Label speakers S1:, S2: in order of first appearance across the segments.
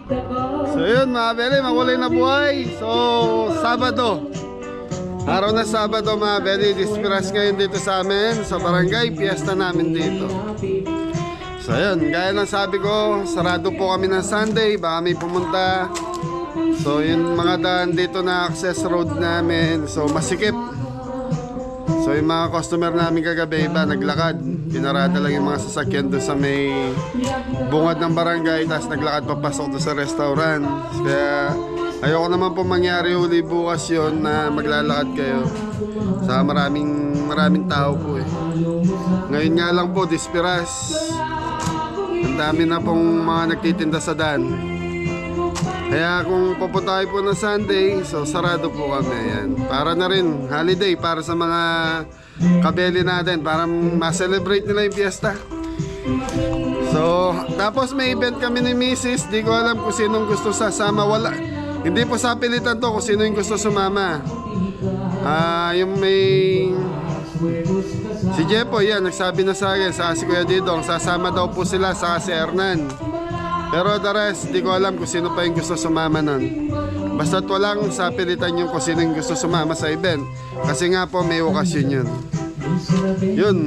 S1: So yun mga beli, makulay na buhay. So Sabado, araw na Sabado mga beli, disperas ngayon dito sa amin sa barangay, piyesta namin dito. So yun, gaya ng sabi ko, sarado po kami ng Sunday, baka may pumunta. So yung mga daan dito na access road namin, so masikip. So yung mga customer namin kagabi iba naglakad, pinarada lang yung mga sasakyan doon sa may bungad ng barangay, tapos naglakad papasok doon sa restaurant. Kaya ayoko naman po mangyari uli bukas yon na maglalakad kayo sa maraming tao po eh. Ngayon nga lang po disperas, ang dami na pong mga nagtitinda sa daan. Kaya kung pupunta tayo po ng Sunday, so sarado po kami. Yan. Para na rin, holiday para sa mga kabeli natin, para ma-celebrate nila yung fiesta. So, tapos may event kami ni Mrs. Di ko alam kung sinong gusto sasama. Wala. Hindi po sa pilitan to kung sino yung gusto sumama. Yung may... Si Jepo, yan, nagsabi na sa akin, sa si Kuya Didong, sasama daw po sila sa si Hernan. Pero the rest, di ko alam kung sino pa yung gusto sumama nun. Basta't walang sa pilitan yung kung sino yung gusto sumama sa event. Kasi nga po may okasyon yun. Yun.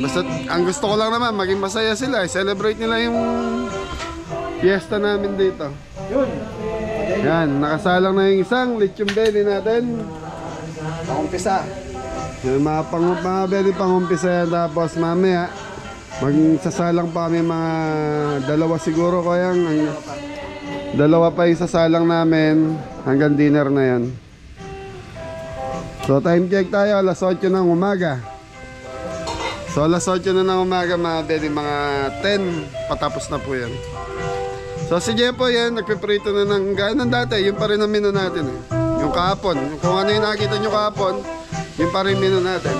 S1: Basta't ang gusto ko lang naman, maging masaya sila. I-celebrate nila yung fiesta namin dito. Yun. Yan, nakasalang na yung isang lechon belly natin. Pangumpisa. Yung mga belly pangumpisa yan. Tapos mamaya magsasalang pa kami mga dalawa siguro, kaya dalawa pa yung sasalang namin hanggang dinner na yan. So time check tayo, alas 8 ng umaga. So alas 8 na ng umaga mga bedi, mga 10 patapos na po yan. So si Jepo yan, nagpiprito na ng gaya ng dati, yun pa rin ang menu natin eh. Yung kahapon, kung ano yung nakita nyo kahapon, yun pa rin menu natin.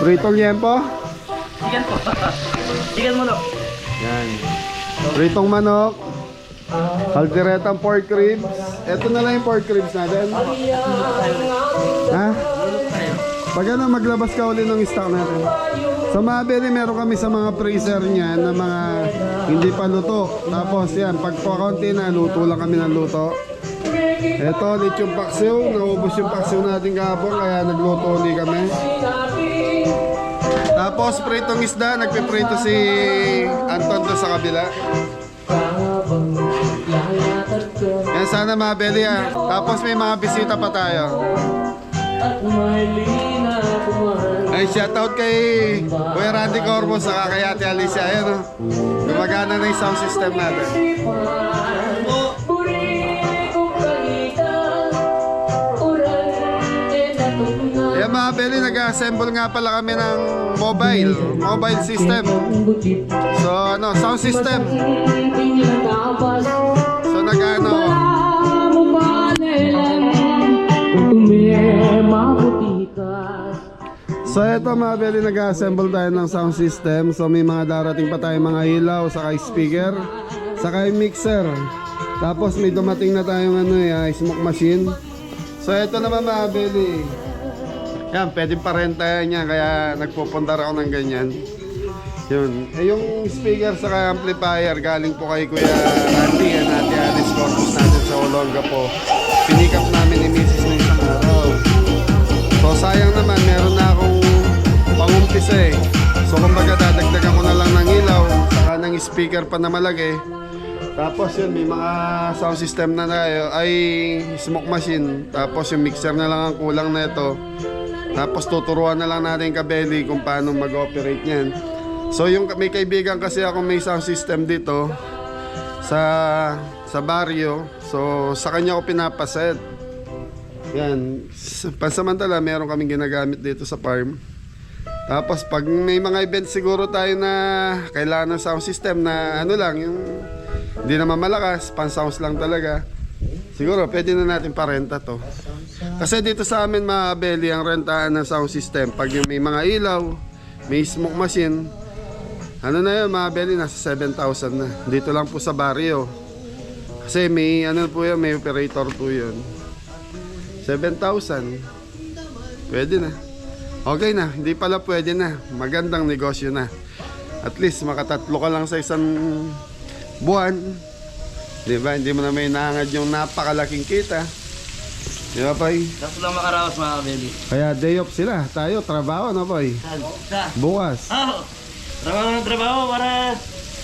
S1: Pritong liempo?
S2: Chicken po. Chicken manok.
S1: Yan. Pritong manok. Calderetang pork ribs. Ito na lang yung pork ribs natin. Ha? Pag ano, maglabas ka ulit ng stock natin. Sa mga beli, meron kami sa mga freezer niya na mga hindi pa luto. Tapos yan, pag kaunti na, luto lang kami ng luto. Ito, ulit yung paksiw. Naubos yung paksiw natin kahapon, kaya nagluto ulit kami. Tapos pritong isda, nagpiprito si Anton doon sa kabila. Yan sana mga beli ah. Tapos may mga bisita pa tayo. Ay, shoutout kay Kuya Randy Corvo sa kay Ate Alicia. Ayan o, gumagana na yung sound system natin. Ayan mga beli, nag-assemble nga pala kami ng mobile system. So ano, sound system. So nag-ano, so eto mga beli, nag-assemble tayo ng sound system. So may mga darating pa tayo mga ilaw, saka speaker, saka mixer. Tapos may dumating na tayong ano, smoke machine. So eto naman mga beli, yan, pwedeng parenta yan, kaya nagpupundar ako ng ganyan. Yun. Yung speaker saka amplifier galing po kay Kuya Randy and Ate Alice Corpus natin sa Olongapo. Pinikap namin ni Mrs. na isang araw. So sayang naman, meron na akong pangumpisa eh. So kumbaga dadagdagan ko na lang ng ilaw, saka ng speaker pa na malaki. Tapos yun, may mga sound system na tayo, ay smoke machine. Tapos yung mixer na lang ang kulang na ito. Tapos tuturuan na lang natin kabeli kung paano mag-operate niyan. So yung may kaibigan kasi ako may sound system dito sa baryo. So sa kanya ko pinapaset. Yan, pansamantala meron kaming ginagamit dito sa farm. Tapos pag may mga event siguro tayo na kailangan ng sound system na ano lang, yung hindi naman malakas, pan sounds lang talaga, siguro pwede na natin parenta to. Kasi dito sa amin mga beli, ang rentahan ng sound system, pag yung may mga ilaw, may smoke machine, ano na yun mga beli, nasa 7,000 na. Dito lang po sa baryo. Kasi may ano po yun, may operator po yun. 7,000. Pwede na. Okay na, hindi pala pwede na. Magandang negosyo na. At least makatatlo ka lang sa isang buwan. Di ba? Hindi mo na may nahangad yung napakalaking kita. Di ba, Poy?
S2: Tapos lang makaraos mga kabeli.
S1: Kaya day off sila. Tayo, trabaho na, Poy.
S2: Sa?
S1: Bukas.
S2: Oh! Trabaho ng trabaho para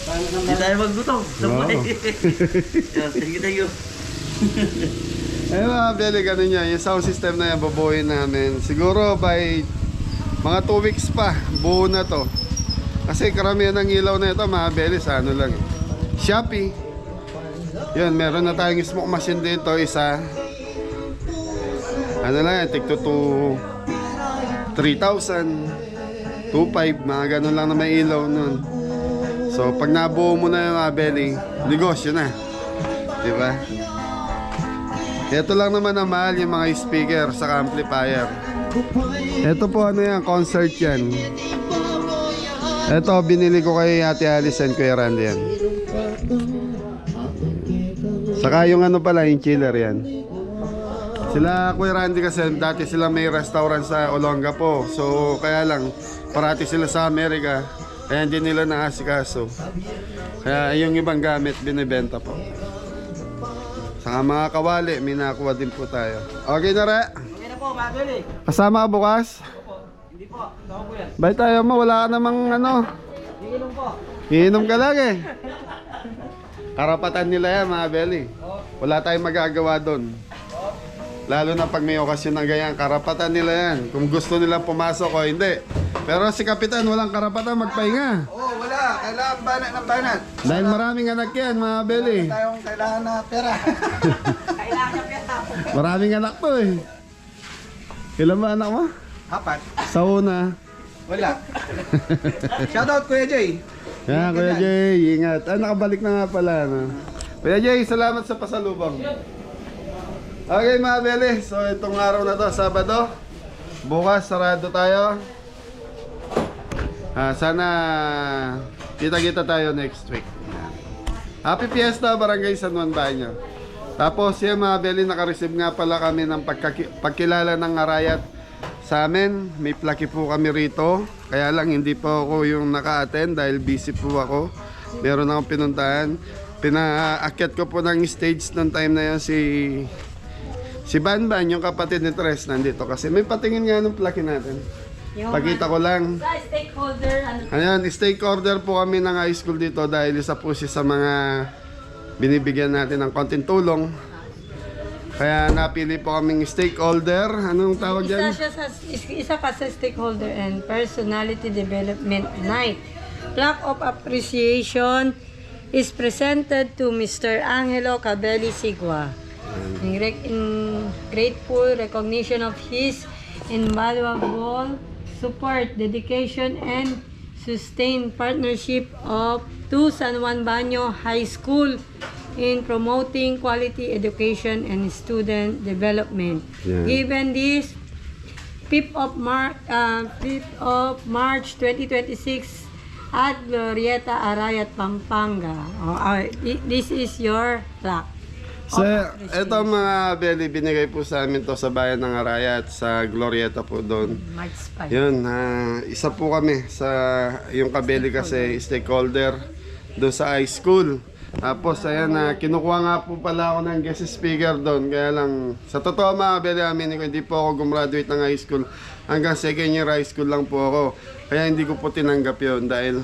S2: hindi tayo maggutom sa buhay. Yes, thank you.
S1: Eh mga Beli, ganun yan. Yung sound system na yan, bubuhin namin. Siguro by mga 2 weeks pa, buo na to. Kasi karamihan ng ilaw na ito, mga Beli, sa ano lang. Shopee. Yun, meron na tayong smoke machine dito, isa. Ano lang yan, tigto to 3,000, 2,500, mga ganun lang na may ilaw nun. So, pag nabuo mo na yung mga Beli, negosyo na. Diba? Ito lang naman na mahal yung mga speaker sa amplifier. Ito po ano yan, concert yan. Ito binili ko kay Ate Alice and Kuya Randy yan. Saka yung ano pala, yung chiller yan. Sila Kuya Randy kasi dati sila may restaurant sa Olongapo. So kaya lang, parati sila sa Amerika. Kaya hindi nila naasikaso. Kaya yung ibang gamit binibenta po. Saka mga kawali, may nakuha din po tayo. Okay na re?
S2: Okay na po mga kabeli.
S1: Kasama ka bukas?
S2: Hindi po, ako po yan.
S1: Bay tayo mo, wala ka namang ano.
S2: Iinom po.
S1: Iinom ka lang eh. Karapatan nila yan mga Beli. Wala tayong magagawa doon. Lalo na pag may okasyon ng ganyan, karapatan nila yan. Kung gusto nilang pumasok o hindi. Pero si Kapitan walang karapatan magpahinga.
S3: Oo, wala. Kailangan banat ng banat.
S1: Dahil maraming anak yan mga Beli.
S3: Tayong kailangan na pera.
S1: Maraming anak to eh. Ilan ba anak mo?
S3: 4.
S1: Sa una.
S3: Wala. Shoutout Kuya Jay.
S1: Yan, Kuya Jay, ingat. Ah, nakabalik na nga pala. No? Kuya Jay, salamat sa pasalubong. Okay mga Beli, so itong araw na to, Sabado. Bukas, sarado tayo. Sana kita-kita tayo next week. Yan. Happy Fiesta, Barangay San Juan Baño. Tapos yan mga Beli, nakareceive nga pala kami ng pagkilala ng Arayat sa amin. May plaki po kami rito. Kaya lang hindi po ako yung naka-attend dahil busy po ako. Meron akong pinuntahan. Pinaakyat ko po ng stage ng time na yun si Banban, yung kapatid ni Tres, nandito. Kasi may patingin nga ng plaki natin. Pakita ko lang.
S4: Sa stakeholder, ano?
S1: Ayan, stakeholder po kami ng high school dito dahil isa po siya sa mga binibigyan natin ng konting tulong. Kaya napili po kaming stakeholder. Anong tawag dyan?
S4: Isa ka sa stakeholder and personality development night. Plaque of appreciation is presented to Mr. Angelo Cabelli Sigua. In grateful recognition of his invaluable support, dedication, and sustained partnership to San Juan Baño High School in promoting quality education and student development.
S1: Yeah.
S4: Given this 5th of March 2026 at Glorieta Arayat, Pampanga. This is your plaque.
S1: So, eto mga Beli, binigay po sa amin to sa bayan ng Arayat, sa Glorieta po doon.
S4: March 5.
S1: Yun, isa po kami sa yung Kabeli kasi stakeholder doon sa high school. Tapos ayan, kinukuha nga po pala ako ng guest speaker doon. Kaya lang, sa totoo mga Beli, aminin ko, hindi po ako gumraduate ng high school. Hanggang second year high school lang po ako. Kaya hindi ko po tinanggap yun dahil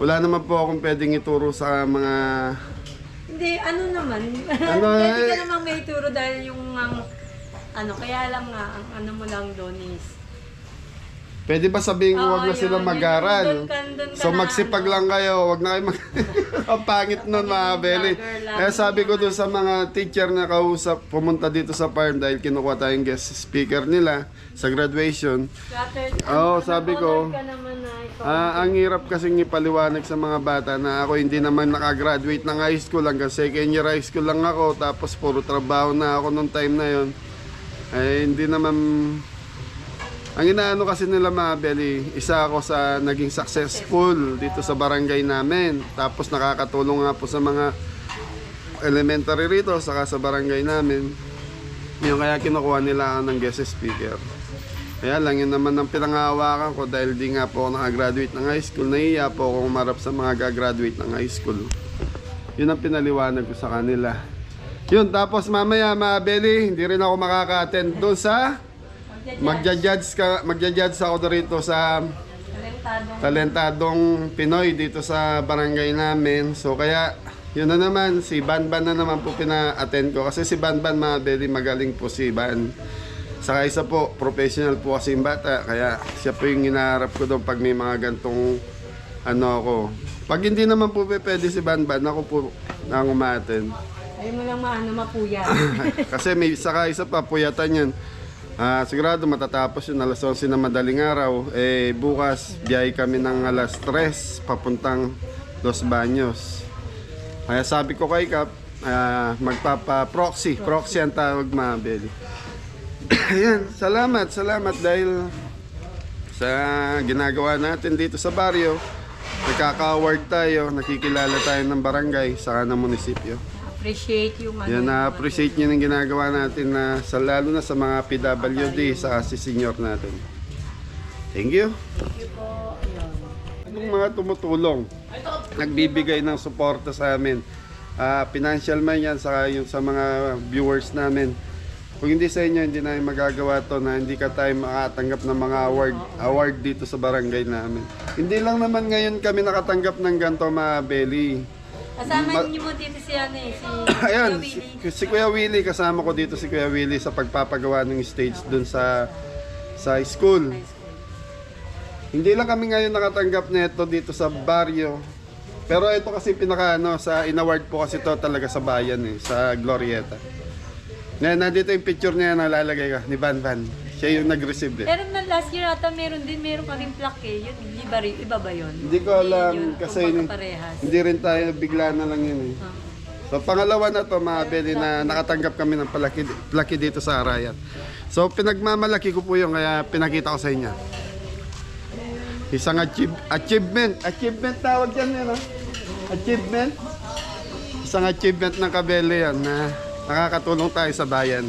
S1: wala naman po akong pwedeng ituro sa mga...
S4: Hindi, ano naman.
S1: Ano,
S4: Pwede ka namang may turo dahil yung kaya lang nga, ang ano mo lang doon is,
S1: Pwede ba sabihin ko wag na
S4: Oo,
S1: sila
S4: yun.
S1: mag-aral?
S4: Doon ka
S1: So
S4: na,
S1: magsipag lang kayo, wag na kayo mag... Ang pangit nun mga Beli. Kaya sabi ko doon sa mga teacher na kausap, pumunta dito sa farm dahil kinukuha tayong guest speaker nila sa graduation. Oo, sabi ko, ang hirap kasing ipaliwanag sa mga bata na ako hindi naman nakagraduate ng high school, hanggang second year high school lang ako, tapos puro trabaho na ako nung time na yon. Ay hindi naman... Ang inaano kasi nila mga Beli, isa ako sa naging successful dito sa barangay namin. Tapos nakakatulong nga po sa mga elementary rito, saka sa barangay namin. Yung kaya kinukuha nila ako ng guest speaker. Kaya lang, yun naman ang pinangahawakan ko dahil di nga po ako nakagraduate ng high school. Nahiya po akong umarap sa mga gagraduate ng high school. Yun ang pinaliwanag ko sa kanila. Yun, tapos mamaya mga Belly, hindi rin ako makaka-attend doon sa magja-judge ako dito sa talentadong Pinoy dito sa barangay namin. So kaya yun na naman, si Banban na naman po pina-attend ko. Kasi si Banban mga Belly, magaling po si Ban. Saka isa po, professional po kasi yung bata. Kaya siya po yung hinaharap ko doon pag may mga gantong ano ako. Pag hindi naman po pwede si Banban, ako po nang umaten.
S4: Ayaw mo lang mapuyat.
S1: Kasi may saka isa pa, puyatan yan. Sigurado matatapos yun alas 11 na madaling araw. Bukas, biyahe kami ng alas 3 papuntang Los Baños. Kaya sabi ko kay Kap, magpapa-proxy. Proxy ang tawag mga Belly. Ayan, salamat dahil sa ginagawa natin dito sa baryo. Nagkaka-award tayo, nakikilala tayo ng barangay, saka ng munisipyo.
S4: Appreciate yung
S1: Yan, na-appreciate nyo ng ginagawa natin na lalo na sa mga PWD sa si senior natin. Thank you. Yung mga tumutulong, nagbibigay ng suporta sa amin. Financial man yan, saka yung sa mga viewers namin. Kung hindi sa inyo, hindi namin magagawa to na hindi ka tayo makatanggap ng mga award dito sa barangay namin. Hindi lang naman ngayon kami nakatanggap ng ganito mga Belly.
S4: Kasama niyo mo dito si
S1: Ayan,
S4: Willie.
S1: si Kuya Willie, kasama ko dito si Kuya Willie sa pagpapagawa ng stage dun sa school. Hindi lang kami ngayon nakatanggap nito dito sa baryo. Pero ito kasi sa in-award po kasi to talaga sa bayan sa Glorieta. Nandito yung picture niya na nalalagay ka ni Banban. Siya yung nag-receive
S4: Pero na last year ata meron kaming plaque eh. Yun, iba ba yun?
S1: Hindi ko alam
S4: yun,
S1: kasi hindi rin tayo bigla na lang yun eh. So pangalawa na to mga Belly na nakatanggap kami ng plaque dito sa Arayat. So pinagmamalaki ko po yun kaya pinakita ko sa inyo. Isang achievement tawag yan achievement. Isang achievement ng Kabele yan na nakakatulong tayo sa bayan.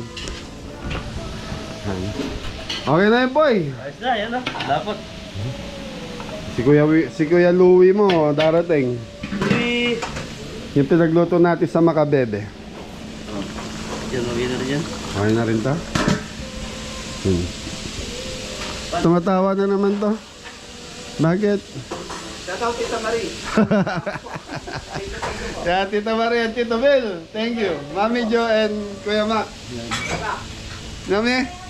S1: Okay na yun, boy.
S2: Ayos na, yan na. Dapat.
S1: Si Kuya Louie mo, darating.
S2: Uy!
S1: Yung pinagluto natin sa Makabebe.
S2: Yan, okay na rin yan.
S1: Okay na rin to? Tumatawa na naman to. Bakit?
S3: Shoutout Tita Marie.
S1: Yeah, Tita Maria and Tito Bill. Thank you. Mami Jo and Kuya Mac. Nami?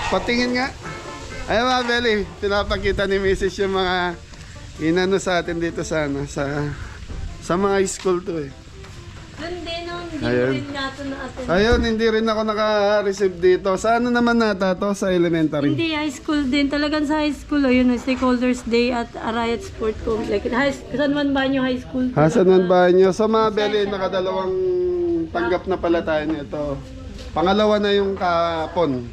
S1: Patingin nga. Ay mga Belly, pinapakita ni Mrs. yung mga inano sa atin dito sa mga high school to eh.
S4: Doon din, hindi
S1: Ayun.
S4: rin nato na-attend.
S1: Ayun, hindi rin ako naka-receive dito. Sa ano naman nata to? Sa elementary?
S4: Hindi, high school din. Talagang sa high school, yun, Stakeholders Day at Arayat Sport Complex. San Juan Banyo High School.
S1: Hasan man ba nyo? So mga Belly, nakadalawang tanggap na pala tayo nito. Pangalawa na yung kapon.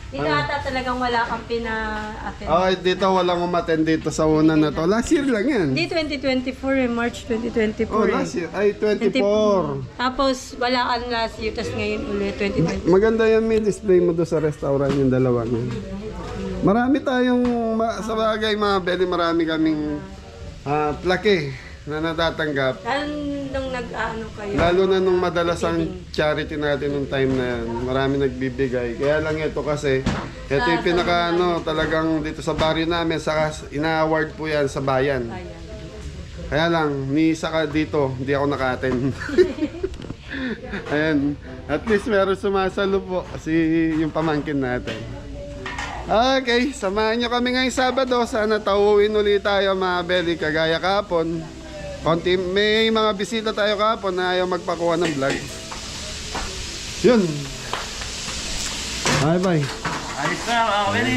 S4: Dito ata talagang wala kang pina-attend.
S1: Oh, dito walang umattend dito sa una na to. Last year lang yan.
S4: Hindi, 2024 March 2024
S1: Oh, last year. Ay, 24.
S4: Tapos wala kang last year, tapos ngayon ulit 2020.
S1: Maganda yan, may display mo doon sa restaurant yung dalawa na. Marami tayong, sa bagay mga Belly, marami kaming plaque na natatanggap.
S4: Nung nag-ano kayo.
S1: Lalo na nung madalas ang charity natin nung time na yan. Marami nagbibigay. Kaya lang ito kasi, ito yung pinaka talagang dito sa barrio namin, saka ina-award po yan sa bayan.
S4: Ayan.
S1: Kaya lang, ni saka dito, hindi ako naka-attend. Ayan, at least meron sumasalo po si yung pamangkin natin. Okay, samahan nyo kami ngayong Sabado. Sana tauwin ulit tayo mga Belly, kagaya kapon. May mga bisita tayo kapon na ayaw magpakuha ng vlog. Yun. Bye bye.
S2: Ayos na, mga kabili.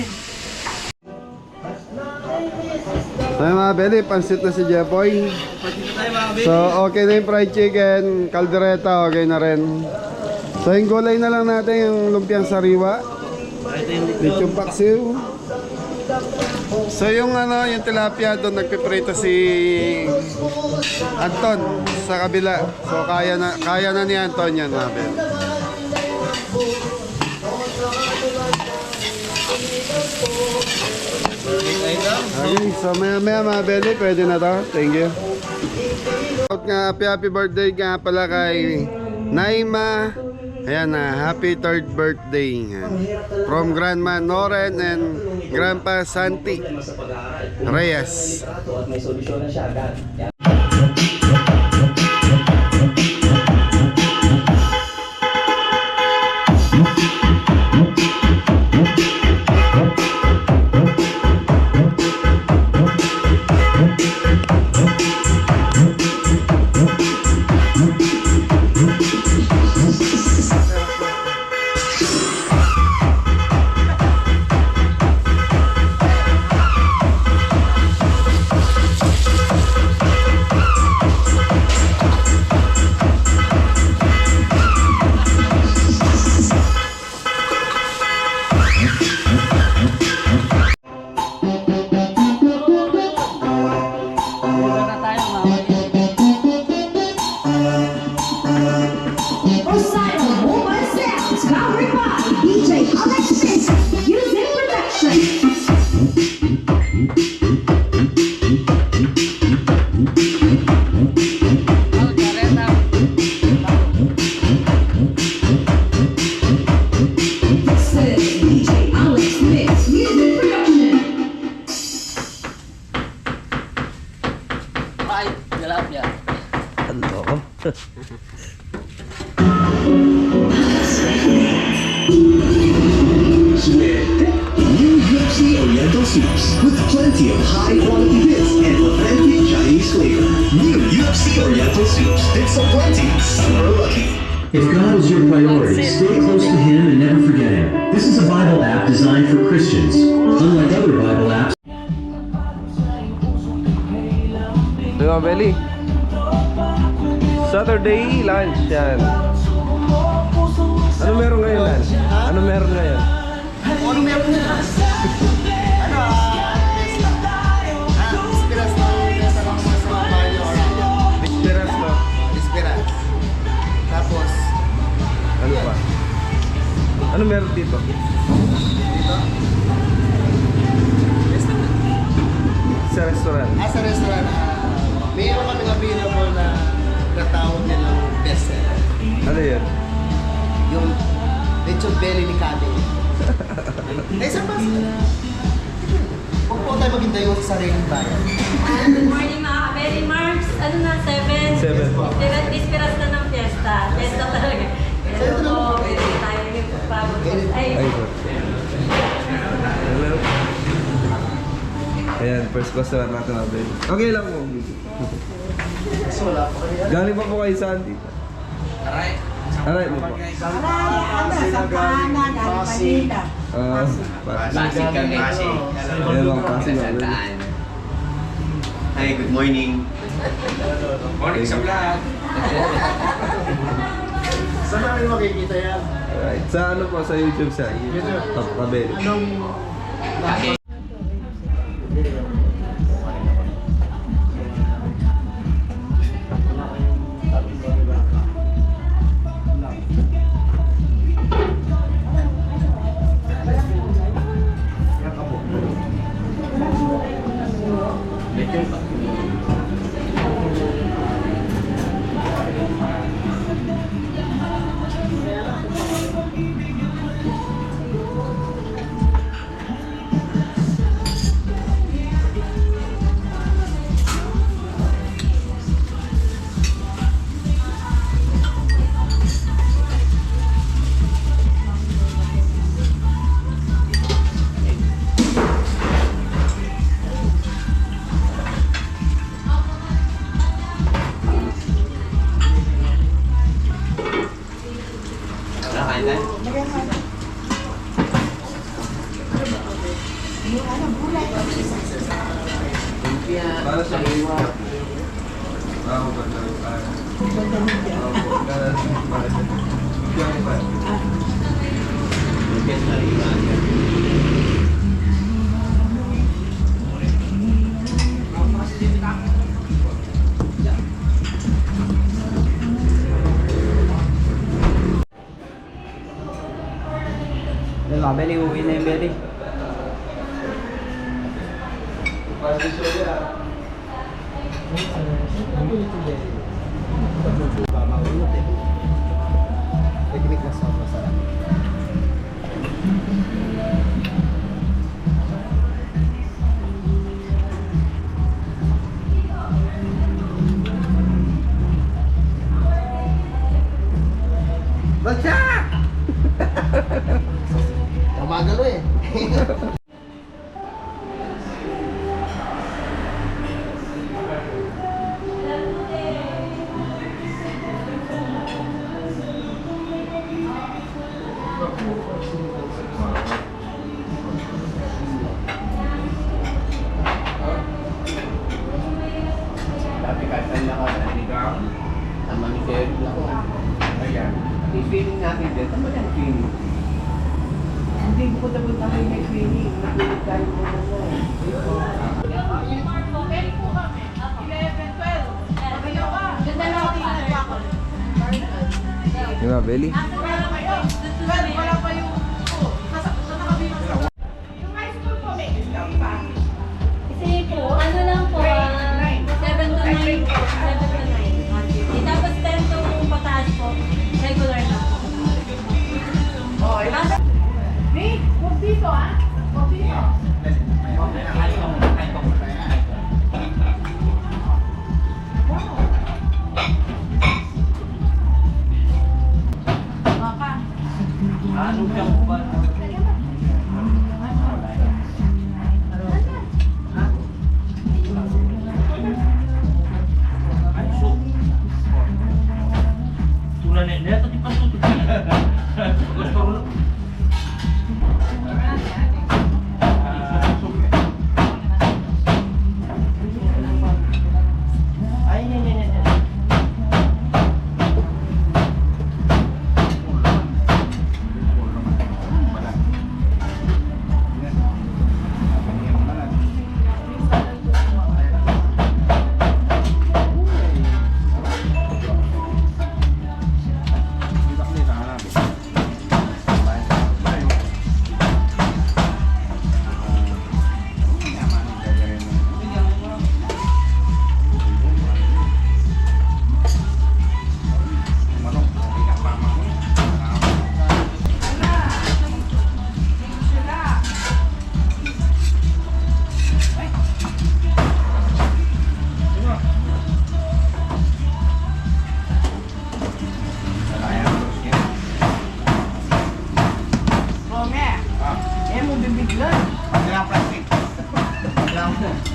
S1: So mga Belly, pansit na si Jepoy.
S2: Pati na tayo, mga kabili.
S1: So okay na yung fried chicken, kaldereta, okay na rin. So yung gulay na lang natin yung lumpiang sariwa.
S2: Ito yung
S1: Lechong paksiw. So yung yung tilapia doon nagpiprito si Anton sa kabila. So kaya na ni Anton yan, mga Belly. Okay, so maya mga belly, pwede na to. Thank you. Shout nga, happy birthday nga pala kay Naima. Ayan na, happy 3rd birthday. Ayan. From Grandma Noren and Grandpa Santi Reyes.
S2: May solusyon na siya agad.
S5: Osana Mobile Sounds, powered by DJ Alexis. Music production. This is DJ Alex Mix. Music production.
S2: Ano ko?
S6: New UFC Oriental Soups with plenty of high-quality bits and authentic Chinese flavor. New UFC Oriental Soups. It's so plenty, super lucky.
S7: If God is your priority, stay close to Him and never forget Him. This is a Bible app designed for Christians. Unlike other Bible apps,
S8: Ito mga belly, Saturday lunch yan. Ano meron ngayon lunch? Ano meron ngayon?
S3: Ano meron na? Dispiras na sa Mario.
S8: Dispiras no?
S3: Dispiras. Tapos,
S8: Ano pa? Ano meron dito?
S3: dito.
S8: Sa restaurant.
S3: Sa restaurant, mayroon kaming available na natawag nilang best seller.
S8: Ano yan?
S3: Yung lechon belly ni Kami. Isa pa. Huwag po tayo maghinday sa sariling bayan.
S4: Good morning mga kabeli Marks. Ano na, 7?
S8: 7.
S4: Dispiras na ng fiesta. Fiesta talaga. Pero pwede tayo yung pagpapagod. Ay,
S8: Ay, ito. Hello. Ayan, first customer natin mga belly. Okay lang po. Galing pa po kay Sandy. Aray mo po.
S2: Pasig kami.
S8: Ayan mga pasig mga belly.
S2: Hi, good morning.
S3: Morning sa vlog. Saan namin makikita yan?
S8: Alright. Sa ano po? Sa YouTube sa Top Kabeli.
S2: Nakain na?
S8: Para sa iyo. Ako ba na? Beli, uwi na yung Beli.
S3: Nagkinig na sobrang sarap. Bagsak! Gumagalo eh.
S8: Dati kahit na nakaligang, tama ni Sir ako. Ayan. Yung feeling natin din, tama yan feeling. Hindi ko tapos tayo may feeling. Nakulit tayo mo na mo.
S9: Yung nga, Belly.
S4: Kasi po, ano lang po, 7 to 9 po. 7 to 9. Tapos 10 to pataas po. Regular na po.
S2: Ano ka mo ba? Tulan na ito di pasok. Ay, ay.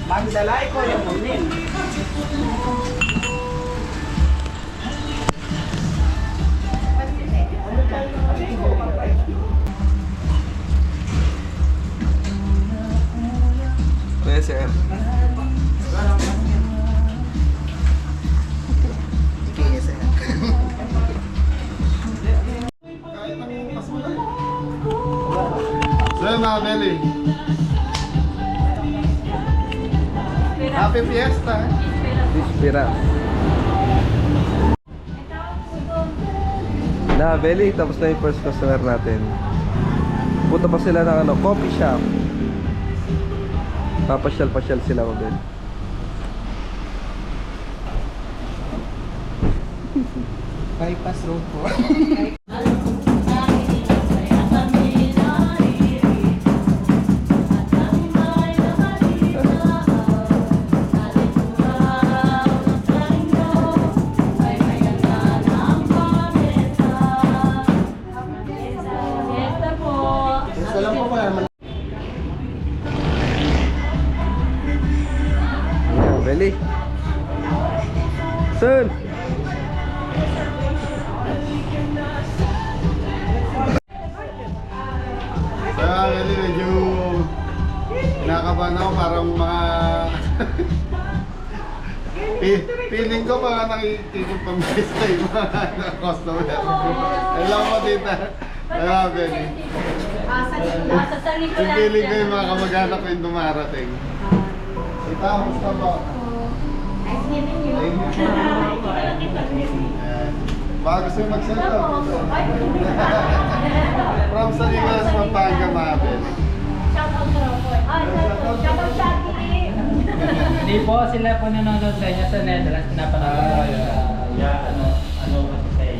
S8: Pagdalay ko yung munin.
S9: Yes, sir.
S3: Kaya sa'yo.
S1: So yun mga Belly. Happy Fiesta!
S9: Dispira. Na, Belly, tapos na yung first customer natin. Punta pa sila ng coffee shop. Papasyal-pasyal sila ko, Belly.
S3: Bypass road po.
S4: Fiesta po.
S3: Gusto lang po pala naman.
S9: Yeah, Belly. Son!
S1: Kaya Belly, medyo kinakabahan ako parang mga... Feeling ko baka nakikikip pang fiesta yung mga customer. Alam mo dito. Kaya Belly.
S4: Sa sarili ko
S1: Yung
S4: lang
S1: feeling ko
S4: siya.
S1: yung mga kamag-anak ko yung dumarating. Ita, musta ba?
S4: Nice meeting you.
S1: Ayan. Baka gusto yung mag-set up.
S4: Ay, hindi na.
S1: From San Nicolas, Pampanga, mga Beli.
S4: Shoutout sa Ropoy. Shoutout sa akin.
S10: Hindi po sila po nanonood sa inyo sa Netherlands. Pinapanood ko kayo. Ano kasi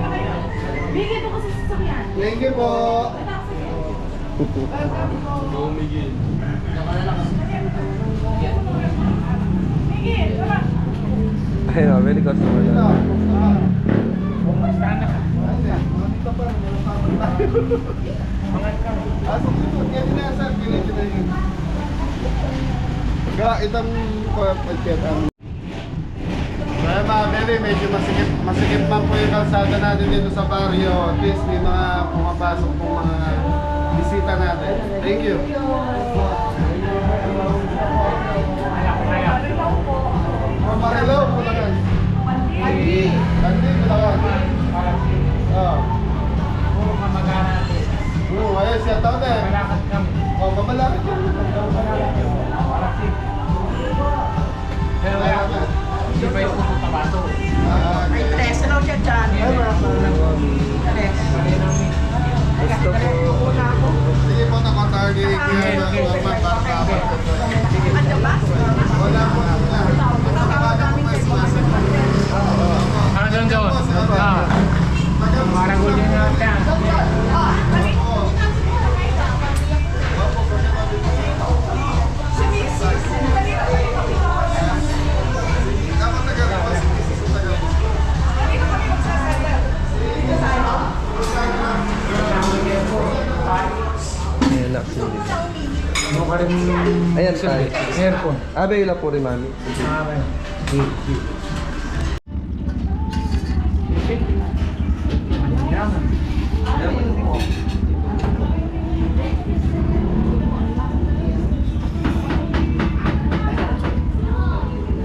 S10: sa iyo.
S4: Bigyan po kasi sa sasakyan.
S1: Thank you po.
S9: Ayun, very customer
S1: Ito.
S9: na.
S1: Dito pa, sige po, kaya na sir, pinili na yun. Kaya itong pagkita. Kaya mga Beli, medyo masikip man po yung kalsada natin dito sa barrio. At least may mga pumapasok po mga bisita natin. Thank you. Marilaw po lang. Pandi, Bulacan. Oo.
S10: Puro kamag-anak natin.
S1: Oo, ayun siya taon eh.
S10: Malakad kami.
S1: Oo, mamalapit yun.
S10: Pero hindi ba yung pupunta ba ito?
S1: May
S3: Tres na siya dyan.
S9: Gusto po.
S1: sige po na kontar ni Kuya na magpapapapap. Wala po na. Tatawagan po may sumasip.
S10: Ano doon doon? Parang huli na siya.
S1: Dapat tagal po.
S9: Ayan, actually. Ayan, tayo.
S10: Aircon.
S9: Abay, po rin, mami.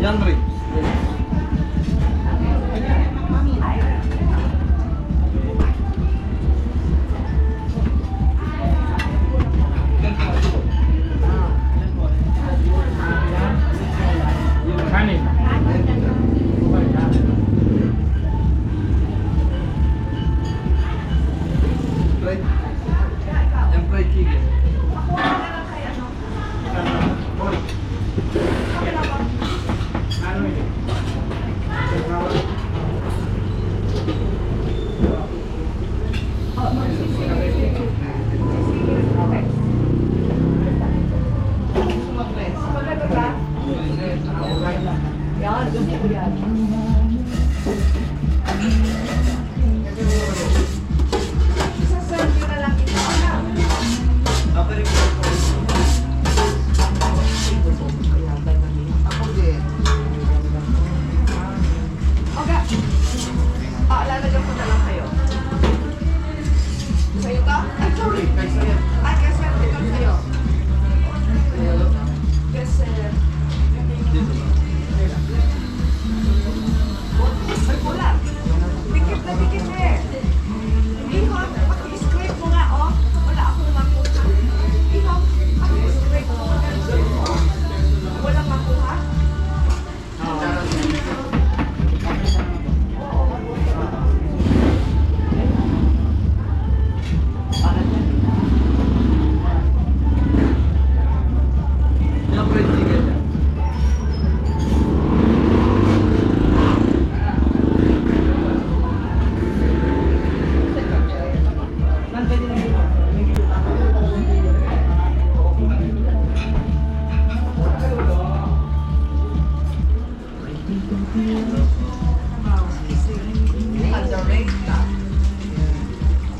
S9: Yan, Rick.
S10: Kanin.
S9: Yan, fried chicken.
S3: Lalagyan ko na lang kayo. Sa'yo ka? Ay, sorry. Ay, kasi ito sa'yo. Kasi... Ay, wala. Dikit na dikit eh. Iho, pag-i-scrape mo nga, oh. Wala akong makuha. Iho, pag-i-scrape mo nga. Walang makuha?
S9: Yan, fried chicken.
S3: Underrated ka.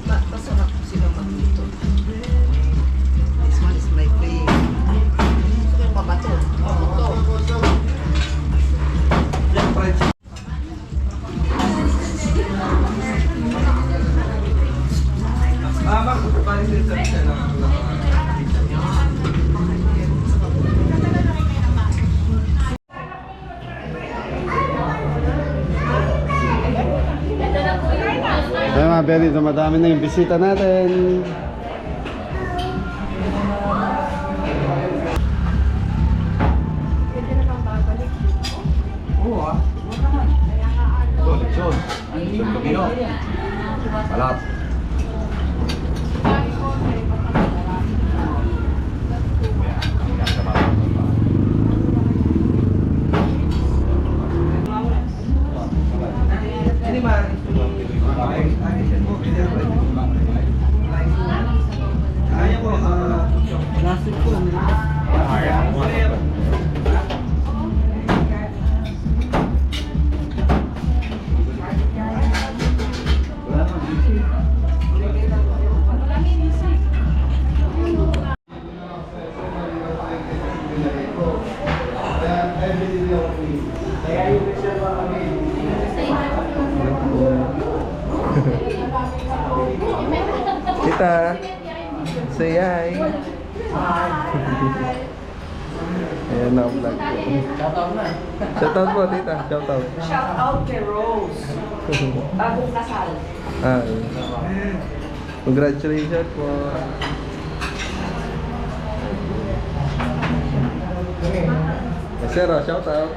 S3: Masarap sila magluto. This one is my favorite. Gusto ko yung mabato. Mabato.
S9: Yan, fried chicken. Ma'am, paano yung reception ng
S1: mga Belly, dumadami na yung bisita natin.
S9: Malap. Tita, say hi. Ayan na ang vlog ko. Shoutout po, tita. Shoutout.
S3: Shout out kay Rose. Bagong kasal.
S9: Ah, congratulations po. Sir, shoutout.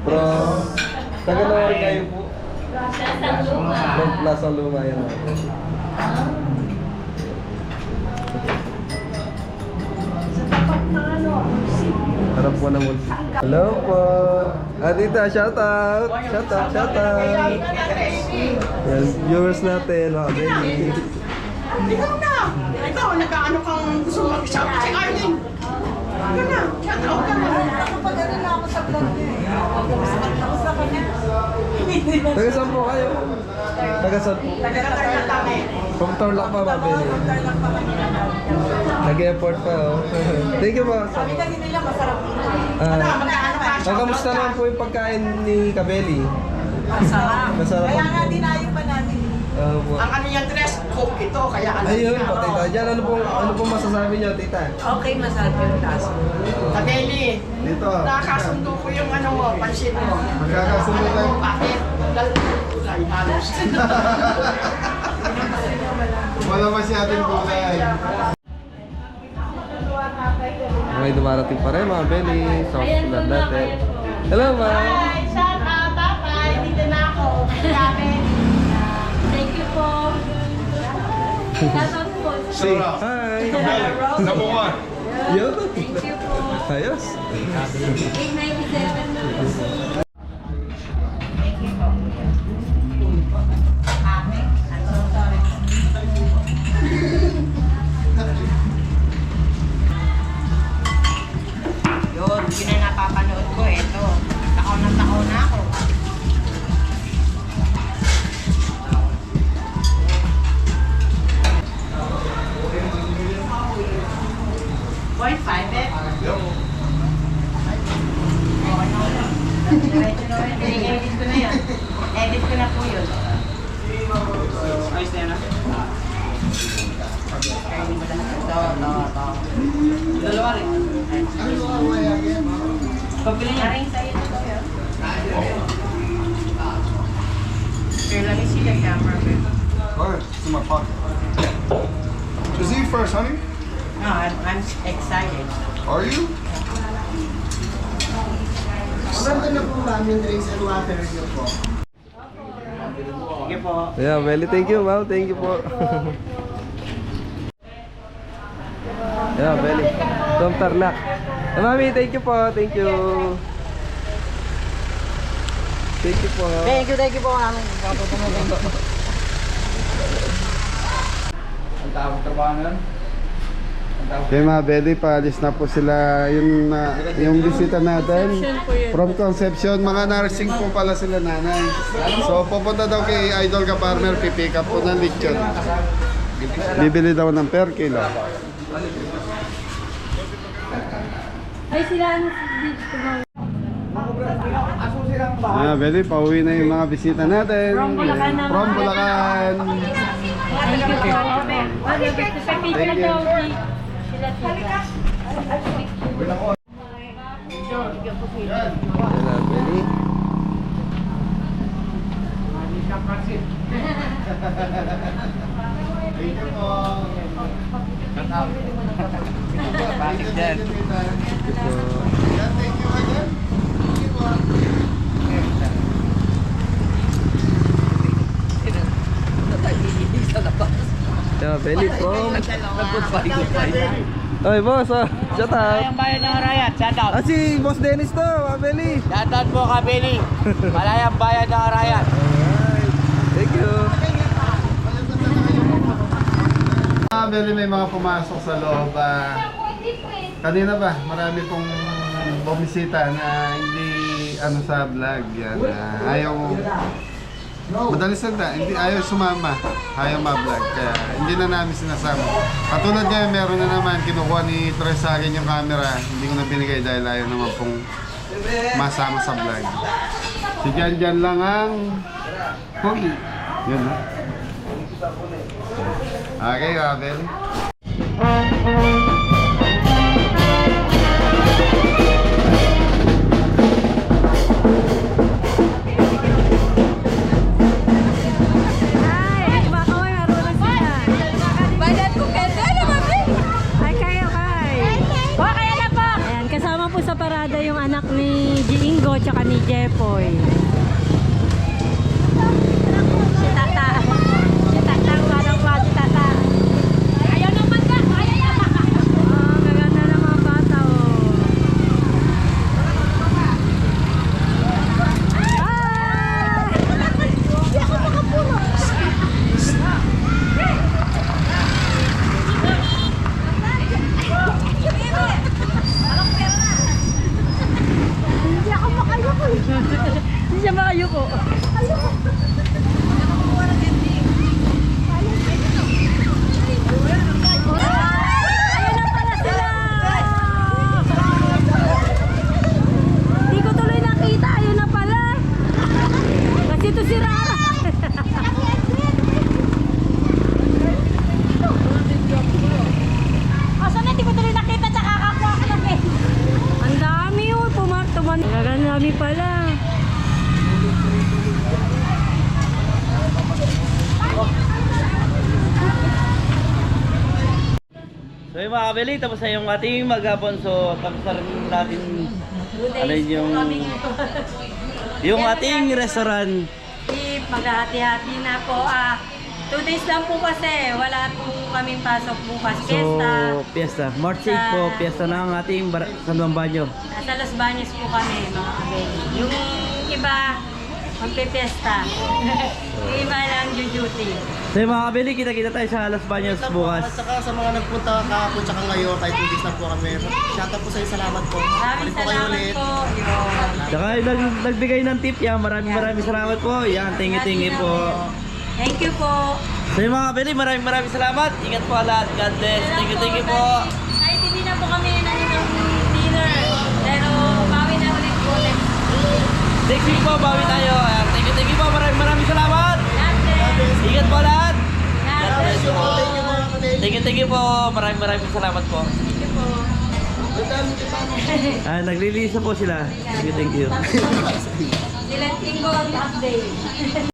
S9: Pro, taga naman kayo po. From Plaza Luma yan. Harap po ng multi. Hello po. Tita, shoutout. Shoutout, shoutout. Yes, viewers natin, mga baby.
S3: Ikaw na! Ikaw, nag-ano kang gusto mag-shop si Arlene. Ikaw na, shout out ka na. Nakapag ano na ako sa vlog niya eh. Tapos na kanya.
S9: Taga saan po kayo? Taga saan po?
S3: Taga-tarlat kami.
S9: From Tarlac pa, mga baby. Nag-effort pa, oh. Thank you po.
S3: Sabi kasi nila masarap dito.
S9: Kamusta naman po yung pagkain ni Kabeli?
S3: Masarap.
S9: Masarap
S3: Kaya
S9: po.
S3: nga dinayo pa natin.
S9: Po.
S3: Ang ano yung dress coke ito, kaya ano
S9: Ayun po, tita. Diyan, ano pong masasabi niyo, tita?
S3: Okay, masarap yung taso. Kabeli,
S1: Dito.
S3: nakasundo ko yung ano mo, pansin mo.
S1: Magkakasundo tayo.
S3: Bakit? Gulay halos.
S1: Wala masyadong gulay.
S9: May dumarating pa rin, mga Belly. Sa hospital natin. Hello, ma.
S3: Hi, shout out, bye-bye. Dito na ako.
S4: Thank you po. Shoutout po.
S9: Say hi.
S1: Number one.
S9: Yo.
S4: Thank you po.
S9: Ayos.
S4: 897 na.
S3: Yun, yun na napapanood ko. Ito, taon na ako. Point five, eh? I-edit ko na yun. Edit ko na po yun. Ayos na yun, ah? Kaya hindi mo lahat. Ito. Dalawa rin. Pabili niya. Ring sa'yo na to yun. Here, let me see the camera, babe.
S1: Go ahead, it's in my pocket. Just eat first, honey.
S3: No, I'm excited.
S1: Are you?
S3: Maganda na po namin drinks and water niyo po.
S2: Sige po.
S9: Yeah, Belly, thank you, ma'am. Thank you po. Yeah, Belly. From Tarlac. Mami, thank you po. Thank you. Thank you po.
S3: Thank you po namin.
S8: Ang tawag trabaho nun?
S1: Okay mga Belly, paalis na po sila yung bisita natin. From Concepcion, mga nursing po pala sila nanay. So pupunta daw kay Idol Ka Farmer, pipick up po ng lechon. Bibili daw ng per kilo.
S4: Ay, sila ano dito mo.
S1: Belly, pauwi na yung mga bisita natin.
S4: From Bulacan naman.
S1: From Bulacan.
S4: Thank you po. Thank you. Halika.
S9: Yeah, Belly.
S1: Thank you po.
S8: Bakit dyan?
S1: Yan, thank you again. Thank you po.
S9: Yeah, belly from... Oy, boss, shout out.
S10: Malayang bayan ng Arayat, shout out.
S9: Ah, si Boss Dennis to, belly.
S10: Shout out po ka, Benny. Malayang bayan ng Arayat.
S9: Alright, thank you.
S1: Beli, may mga pumasok sa loob. Kanina ba, marami pong bumisita na hindi ano sa vlog. Yan, ayaw, madalis na, hindi, ayaw sumama, ayaw ma-vlog. Kaya hindi na namin sinasama. Katulad ngayon, meron na naman, kinukuha ni Tres sa akin yung camera. Hindi ko na binigay dahil ayaw naman pong masama sa vlog. Si Jan lang ang pogi. Yun na. Okay, Abel.
S4: Bayad ko kaya na mami. Ay kayo kay. Wa kaya na po. Ayan, kasama po sa parada yung anak ni Jingo tsaka ni Jepoy. Si Tata. Si Tata, parang pa si Tata. Ayaw naman ka. Ayaw naman. Oh, gaganda ng mga bata oh. Ah! Hindi ako makapuno. Hindi ako makayuko. Hindi siya makayuko. Ayun na pala sila. Hindi ko tuloy nakita. Ayun na pala. Kasi ito si Rara. Asa na, hindi ko tuloy nakita. Tsaka kakakuha ka lang eh. Ang dami yun. Pumartuman. Ang dami pala.
S2: So yung mga kabili, tapos na yung ating maghapon. So tapos na rin natin ano yung ating restaurant.
S4: Maghahati-hati na po. 2 days lang po kasi. Wala po kaming pasok bukas.
S2: So fiesta, March 8 po, fiesta na ang ating San Juan Baño.
S4: Nasa Los Baños po kami, mga kabeli. Yung iba, magpe-fiesta. Yung iba lang duty.
S2: So yung mga kabili, kita-kita tayo sa Los Baños bukas.
S11: At saka sa mga nagpunta kahapon tsaka ngayon, kahit 2 days lang po kami. Shoutout po sa inyo, salamat po.
S4: Maraming
S11: Balik po kayo
S4: salamat
S11: ulit.
S4: po. Yun.
S2: Tsaka yung nagbigay ng tip yan, maraming salamat po. Yan, tingi-tingi po.
S4: Thank you po.
S2: So yung mga kabili, maraming salamat. Ingat po lahat. God bless. Tingi-tingi po.
S4: Kahit hindi na po kami ng dinner. Pero bawi na ulit po
S2: Next week po, bawi tayo. Ayan, tingi-tingi po. Maraming salamat. Ingat po lahat. God bless you po. Tingi-tingi po. Maraming salamat po.
S4: Thank you po.
S2: Naglilisa po sila. Thank you.
S4: Sila Tingo update.